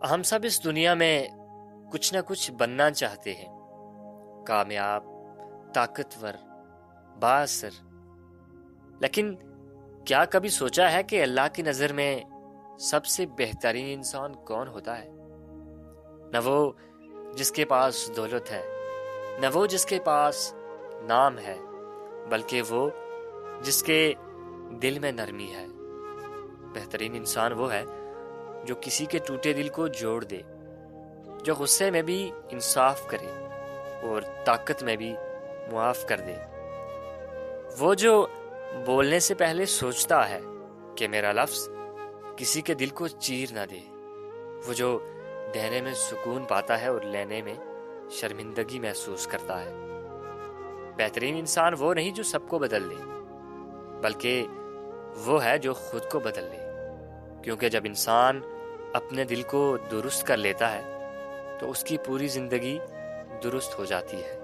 ہم سب اس دنیا میں کچھ نہ کچھ بننا چاہتے ہیں، کامیاب، طاقتور، بااثر۔ لیکن کیا کبھی سوچا ہے کہ اللہ کی نظر میں سب سے بہترین انسان کون ہوتا ہے؟ نہ وہ جس کے پاس دولت ہے، نہ وہ جس کے پاس نام ہے، بلکہ وہ جس کے دل میں نرمی ہے۔ بہترین انسان وہ ہے جو کسی کے ٹوٹے دل کو جوڑ دے، جو غصے میں بھی انصاف کرے اور طاقت میں بھی معاف کر دے۔ وہ جو بولنے سے پہلے سوچتا ہے کہ میرا لفظ کسی کے دل کو چیر نہ دے۔ وہ جو دینے میں سکون پاتا ہے اور لینے میں شرمندگی محسوس کرتا ہے۔ بہترین انسان وہ نہیں جو سب کو بدل دے، بلکہ وہ ہے جو خود کو بدل لے، کیونکہ جب انسان اپنے دل کو درست کر لیتا ہے تو اس کی پوری زندگی درست ہو جاتی ہے۔